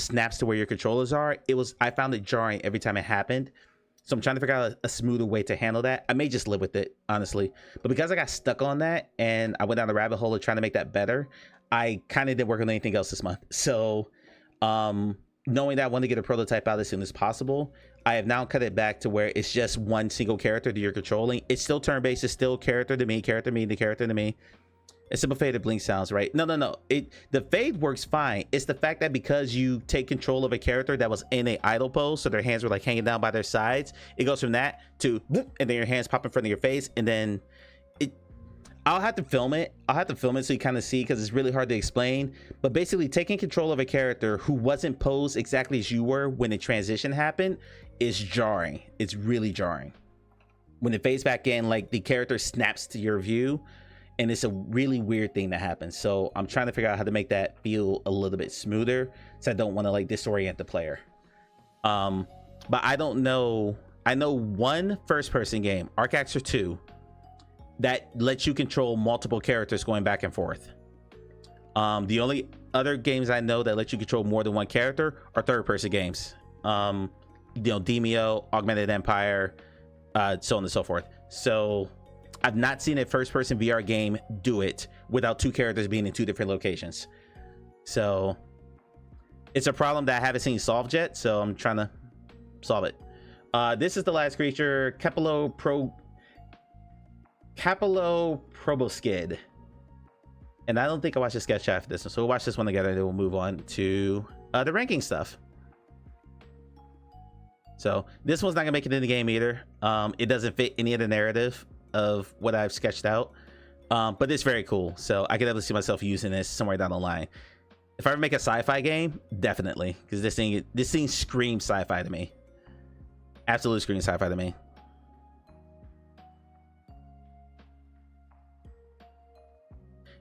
snaps to where your controllers are, I found it jarring every time it happened. So I'm trying to figure out a smoother way to handle that. I may just live with it, honestly. But because I got stuck on that and I went down the rabbit hole of trying to make that better, I kind of didn't work on anything else this month. So knowing that I want to get a prototype out as soon as possible, I have now cut it back to where it's just one single character that you're controlling. It's still turn-based. It's still character to me, character to me. It's simple faded blink sounds, right? No. The fade works fine. It's the fact that because you take control of a character that was in a idle pose, so their hands were like hanging down by their sides, it goes from that to, and then your hands pop in front of your face, and then I'll have to film it. So you kind of see, because it's really hard to explain. But basically, taking control of a character who wasn't posed exactly as you were when the transition happened is jarring. It's really jarring. When it fades back in, like the character snaps to your view. And it's a really weird thing that happens. So I'm trying to figure out how to make that feel a little bit smoother, so I don't want to like disorient the player. But I don't know. I know one first-person game, Arc Axer 2, that lets you control multiple characters going back and forth. The only other games I know that let you control more than one character are third-person games. Demeo, Augmented Empire, so on and so forth. So I've not seen a first-person VR game do it without two characters being in two different locations. So it's a problem that I haven't seen solved yet, so I'm trying to solve it. This is the last creature, Capilloproboscid. And I don't think I watched the sketch chat for this one, so we'll watch this one together, and then we'll move on to the ranking stuff. So this one's not gonna make it in the game either. It doesn't fit any of the narrative of what I've sketched out, but it's very cool, so I can definitely see myself using this somewhere down the line. If I ever make a sci-fi game, definitely, because this thing screams sci-fi to me. Absolutely screams sci-fi to me.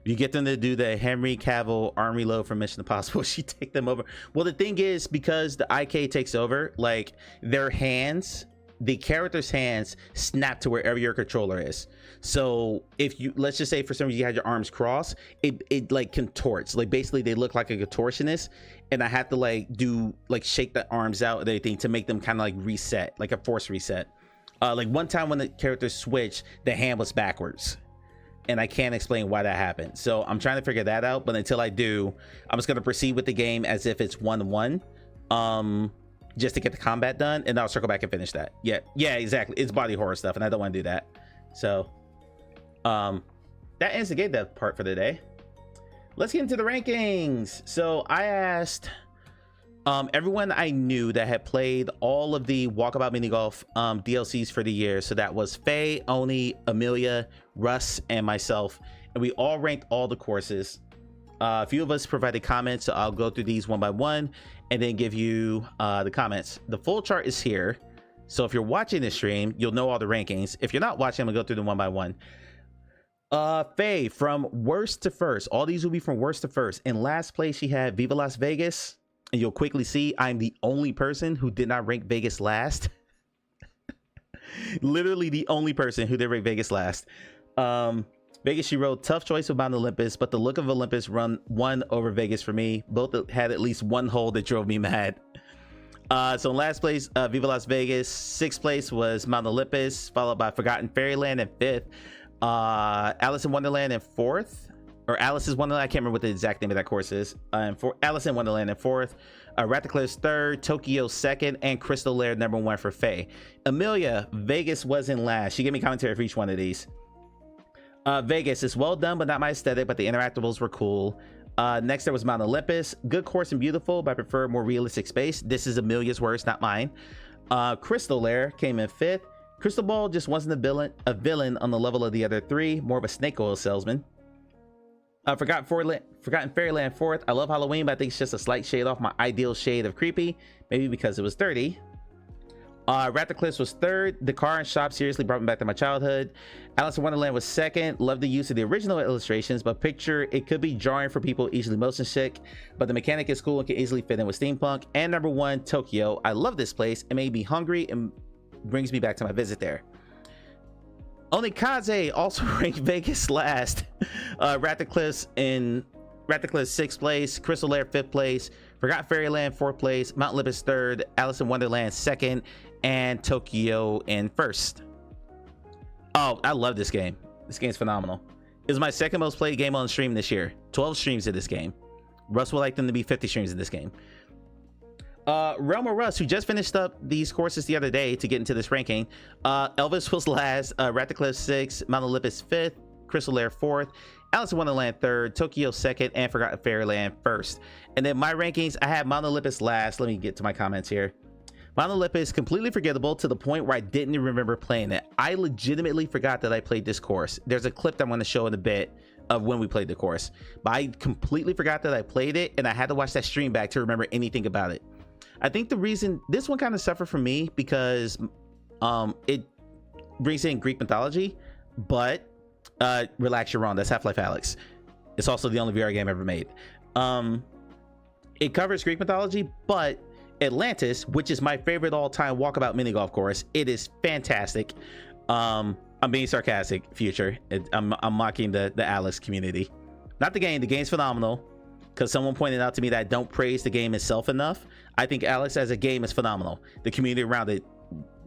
You get them to do the Henry Cavill arm reload from Mission Impossible, she take them over. Well, the thing is, because the IK takes over, like their hands, the character's hands snap to wherever your controller is. So if you, let's just say for some reason you had your arms crossed, it like contorts. Like basically they look like a contortionist, and I have to like shake the arms out and everything to make them kind of like reset, like a force reset. Like one time when the character switched, the hand was backwards, and I can't explain why that happened. So I'm trying to figure that out, but until I do, I'm just gonna proceed with the game as if it's 1-1. Just to get the combat done, and I'll circle back and finish that. Yeah, exactly. It's body horror stuff, and I don't want to do that. So that ends the game dev part for the day. Let's get into the rankings. So I asked everyone I knew that had played all of the Walkabout Mini Golf DLCs for the year. So that was Faye, Oni, Amelia, Russ, and myself, and we all ranked all the courses. A few of us provided comments, so I'll go through these one by one and then give you the comments. The full chart is here, so if you're watching this stream, you'll know all the rankings. If you're not watching, I'm gonna go through them one by one. Faye, from worst to first, all these will be from worst to first. In last place, she had Viva Las Vegas, and you'll quickly see I'm the only person who did not rank Vegas last. Literally the only person who did rank Vegas last. Vegas, she wrote, tough choice about Olympus, but the look of Olympus won over Vegas for me. Both had at least one hole that drove me mad. So in last place, Viva Las Vegas. Sixth place was Mount Olympus, followed by Forgotten Fairyland in fifth. Alice in Wonderland in fourth, or Alice's Wonderland. I can't remember what the exact name of that course is. For Alice in Wonderland in fourth. Ratcliffe's third, Tokyo second, and Crystal Lair number one for Faye. Amelia, Vegas was in last. She gave me commentary for each one of these. Vegas is well done, but not my aesthetic, but the interactables were cool. Next there was Mount Olympus, good course and beautiful, but I prefer more realistic space. This is Amelia's words, not mine. Crystal Lair came in fifth. Crystal Ball just wasn't a villain on the level of the other three, more of a snake oil salesman. Forgotten Fairyland fourth. I love Halloween, but I think it's just a slight shade off my ideal shade of creepy, maybe because it was dirty. Ratcliffe's was third. The car and shop seriously brought me back to my childhood. Alice in Wonderland was second. Love the use of the original illustrations, but picture it could be jarring for people easily motion sick, but the mechanic is cool and can easily fit in with steampunk. And number one, Tokyo. I love this place. It made me hungry and brings me back to my visit there. Onikaze also ranked Vegas last. Ratcliffe's sixth place, Crystal Lair fifth place, Forgotten Fairyland 4th place, Mount Olympus 3rd, Alice in Wonderland 2nd, and Tokyo in 1st. Oh, I love this game. This game's phenomenal. It was my second most played game on stream this year. 12 streams of this game. Russ would like them to be 50 streams in this game. Realm of Russ, who just finished up these courses the other day to get into this ranking. Elvis was last, Ratcliffe 6th, Mount Olympus 5th, Crystal Lair 4th, Alice in Wonderland 3rd, Tokyo 2nd, and Forgotten Fairyland 1st. And then my rankings, I have Mount Olympus last. Let me get to my comments here. Mount Olympus, completely forgettable to the point where I didn't remember playing it. I legitimately forgot that I played this course. There's a clip that I'm going to show in a bit of when we played the course, but I completely forgot that I played it, and I had to watch that stream back to remember anything about it. I think the reason this one kind of suffered for me because it brings in Greek mythology, but relax, you're wrong. That's Half-Life Alyx. It's also the only VR game ever made. It covers Greek mythology, but Atlantis, which is my favorite all-time walkabout mini golf course, it is fantastic. I'm being sarcastic, Future. I'm mocking the Alyx community, not the game. The game's phenomenal, because someone pointed out to me that I don't praise the game itself enough. I think Alyx as a game is phenomenal. The community around it,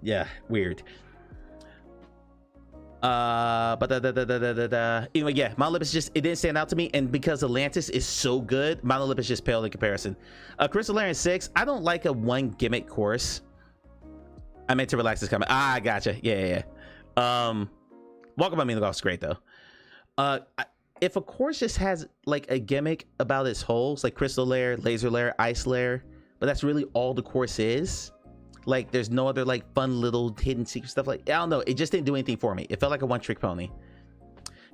yeah, weird. But anyway, yeah, Mount Olympus just, it didn't stand out to me, and because Atlantis is so good, Mount Olympus just paled in comparison. Crystal Lair 6, I don't like a one gimmick course. I meant to relax this comment. I gotcha. Yeah. Walkabout Mini Golf is great though. If a course just has like a gimmick about its holes, like Crystal Lair, Laser Lair, Ice Lair, but that's really all the course is, like there's no other like fun little hidden secret stuff, like I don't know, it just didn't do anything for me. It felt like a one-trick pony.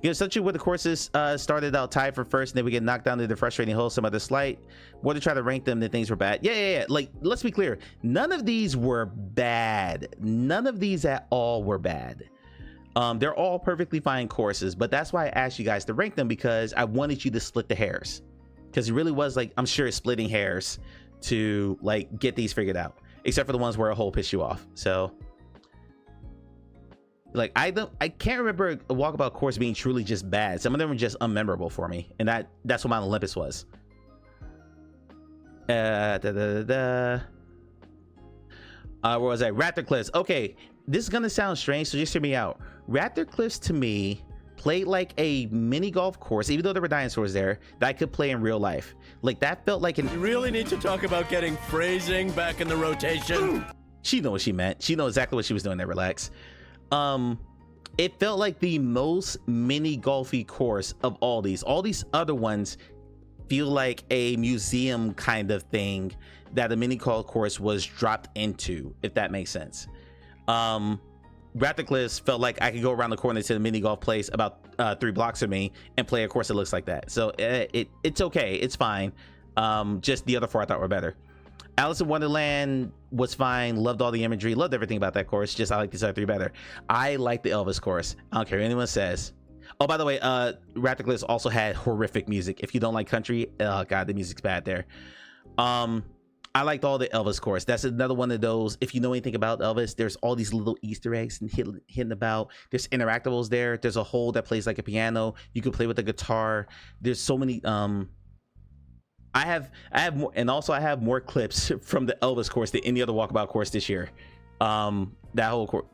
You know, essentially where the courses started out tied for first, and then we get knocked down to the frustrating hole, some other slight. More to try to rank them, then things were bad. Yeah. Like, let's be clear, none of these were bad. None of these at all were bad. They're all perfectly fine courses, but that's why I asked you guys to rank them, because I wanted you to split the hairs, because it really was like, I'm sure, splitting hairs to like get these figured out, except for the ones where a hole pissed you off. So like I can't remember a walkabout course being truly just bad. Some of them were just unmemorable for me, and that's what Mount Olympus was. Where was I? Raptor Cliffs. Okay, this is gonna sound strange, so just hear me out. Raptor Cliffs to me played like a mini golf course, even though there were dinosaurs there, that I could play in real life. Like that felt like an— You really need to talk about getting phrasing back in the rotation. She knows what she meant. She knows exactly what she was doing there. Relax. It felt like the most mini golfy course of all these. All these other ones feel like a museum kind of thing that a mini golf course was dropped into, if that makes sense. Raptor Cliffs felt like I could go around the corner to the mini golf place about 3 blocks from me and play a course that looks like that. So it's okay, it's fine. Just the other 4 I thought were better. Alice in Wonderland was fine. Loved all the imagery. Loved everything about that course. Just I like these other 3 better. I like the Elvis course. I don't care what anyone says. Oh, by the way, Raptor Cliffs also had horrific music. If you don't like country, oh god, the music's bad there. I liked all the Elvis course. That's another one of those, if you know anything about Elvis, there's all these little Easter eggs and hidden about. There's interactables there. There's a hole that plays like a piano. You can play with the guitar. There's so many. I have more, and also I have more clips from the Elvis course than any other walkabout course this year. That whole course,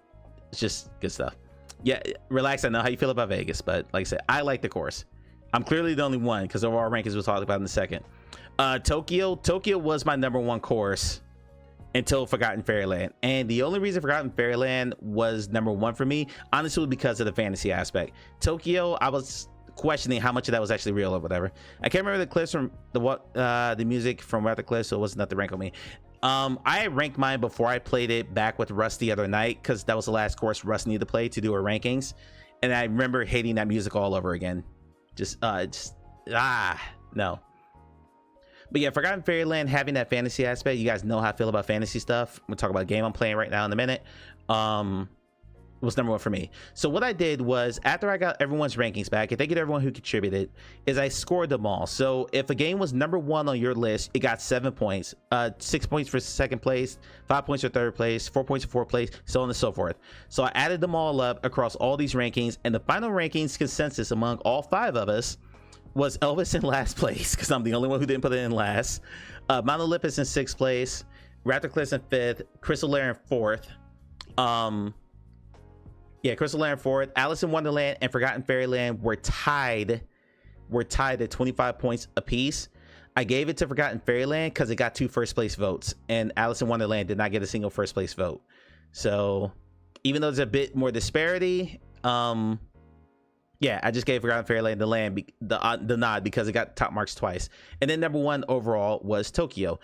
it's just good stuff. Yeah, relax. I know how you feel about Vegas, but like I said, I like the course. I'm clearly the only one, because overall rankings we'll talk about in a second. Tokyo was my #1 course until Forgotten Fairyland, and the only reason Forgotten Fairyland was #1 for me, honestly, was because of the fantasy aspect. Tokyo, I was questioning how much of that was actually real or whatever. I can't remember the clips from the music from Raptor Cliffs, so it wasn't enough to rank on me. I ranked mine before I played it back with Russ the other night, because that was the last course Russ needed to play to do our rankings, and I remember hating that music all over again. No. But yeah, Forgotten Fairyland having that fantasy aspect, you guys know how I feel about fantasy stuff. We'll talk about a game I'm playing right now in a minute. Was #1 for me. So what I did was, after I got everyone's rankings back, and thank you to everyone who contributed, is I scored them all. So if a game was #1 on your list, it got 7 points, 6 points for 2nd place, 5 points for 3rd place, 4 points for 4th place, so on and so forth. So I added them all up across all these rankings, and the final rankings consensus among all 5 of us was Elvis in last place because I'm the only one who didn't put it in last. Mount Olympus in 6th place. Raptor Cliffs in 5th. Crystal Lair in 4th. Yeah, Crystal Lair in 4th. Alice in Wonderland and Forgotten Fairyland were tied. At 25 points apiece. I gave it to Forgotten Fairyland because it got 2 first place votes, and Alice in Wonderland did not get a single first place vote. So even though there's a bit more disparity, yeah, I just gave Forgotten Fairyland the nod because it got top marks twice. And then number 1 overall was Tokyo.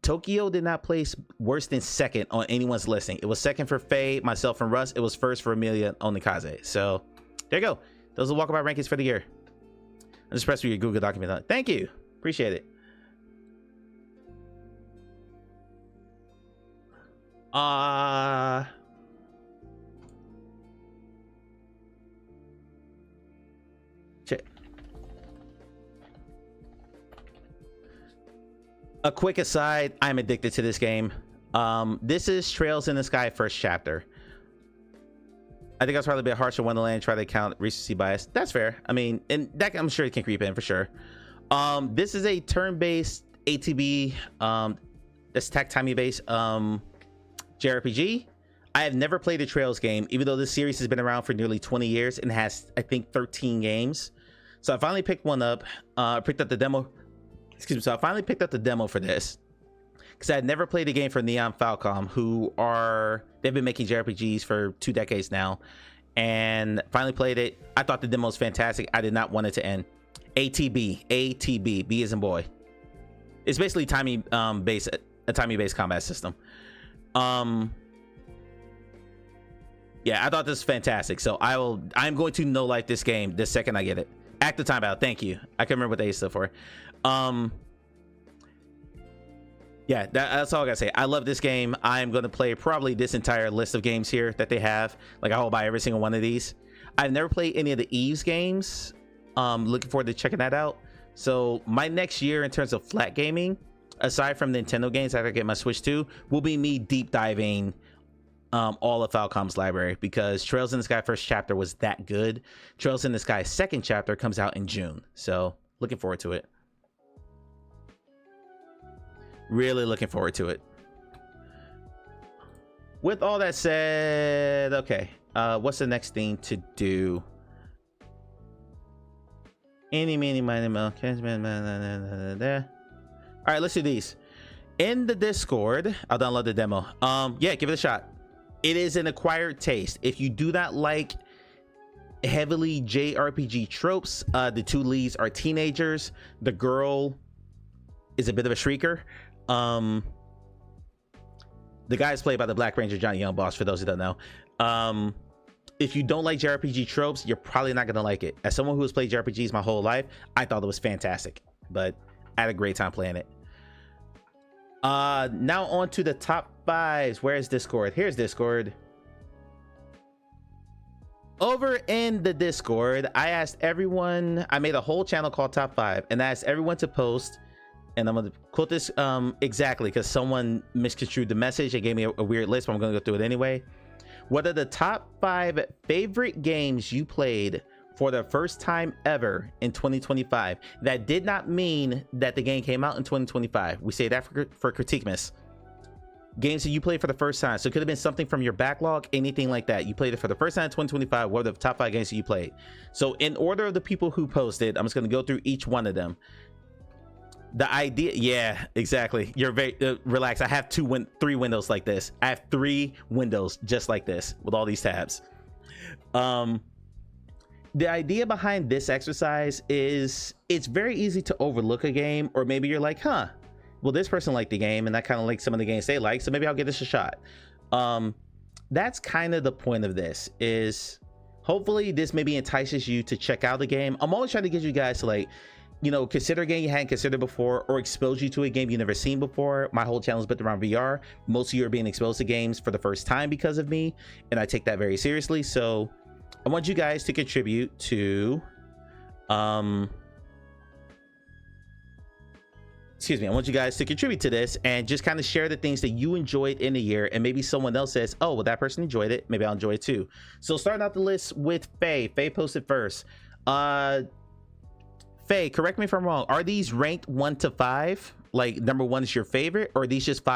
Tokyo did not place worse than 2nd on anyone's listing. It was 2nd for Faye, myself, and Russ. It was 1st for Amelia Onikaze. So there you go. Those are the walkabout rankings for the year. I just pressed for your Google document on it. Thank you. Appreciate it. Check. A quick aside, I'm addicted to this game. This is Trails in the Sky first chapter. I think I was probably a bit harsh on Wonderland, try to count recency bias. That's fair. I mean, and that I'm sure it can creep in for sure. This is a turn-based ATB, that's tech timey based JRPG. I have never played a Trails game, even though this series has been around for nearly 20 years and has, I think, 13 games. So I finally picked one up, picked up the demo. Excuse me. So I finally picked up the demo for this because I had never played a game for Neon Falcom, they've been making JRPGs for 2 decades now, and finally played it. I thought the demo was fantastic. I did not want it to end. ATB, B as in boy. It's basically a timey-based combat system. Yeah, I thought this was fantastic. So I'm going to no-life this game the second I get it. Active timeout. Thank you. I can't remember what they stood for. Yeah, that's all I gotta say. I love this game. I'm gonna play probably this entire list of games here that they have. Like, I will buy every single one of these. I've never played any of the Eve's games. Looking forward to checking that out. So my next year in terms of flat gaming, aside from Nintendo games that I get my Switch to, will be me deep diving all of Falcom's library, because Trails in the Sky first chapter was that good. Trails in the Sky second chapter comes out in June, so looking forward to it. Really looking forward to it. With all that said, okay, what's the next thing to do? Any, meeny, miny, mo. All right, let's do these. In the Discord, I'll download the demo. Yeah, give it a shot. It is an acquired taste. If you do not like heavily JRPG tropes, the 2 leads are teenagers. The girl is a bit of a shrieker. The guy is played by the Black Ranger Johnny Young Boss, for those who don't know. If you don't like JRPG tropes, you're probably not gonna like it. As someone who has played JRPGs my whole life, I thought it was fantastic, but I had a great time playing it. Now on to the top 5s. Where's Discord? Here's Discord. Over in the Discord, I asked everyone, I made a whole channel called Top 5, and I asked everyone to post, and I'm going to quote this exactly because someone misconstrued the message. They gave me a weird list, but I'm going to go through it anyway. What are the top 5 favorite games you played for the first time ever in 2025? That did not mean that the game came out in 2025. We say that for Critiquemas. Games that you played for the first time. So it could have been something from your backlog, anything like that. You played it for the first time in 2025. What are the top 5 games that you played? So in order of the people who posted, I'm just going to go through each one of them. The idea, yeah, exactly. You're very relaxed. I have 3 windows like this. I have 3 windows just like this with all these tabs. The idea behind this exercise is it's very easy to overlook a game, or maybe you're like, huh, well, this person liked the game and I kind of like some of the games they like, so maybe I'll give this a shot. That's kind of the point of this, is hopefully this maybe entices you to check out the game. I'm always trying to get you guys to, like, you know, consider a game you hadn't considered before, or expose you to a game you've never seen before. My whole channel is built around VR. Most of you are being exposed to games for the first time because of me, and I take that very seriously. So I want you guys to contribute to excuse me, I want you guys to contribute to this and just kind of share the things that you enjoyed in a year, and maybe someone else says, oh, well, that person enjoyed it, maybe I'll enjoy it too. So starting out the list with Faye posted first. Faye, correct me if I'm wrong. Are these ranked 1 to 5? Like number 1 is your favorite, or are these just 5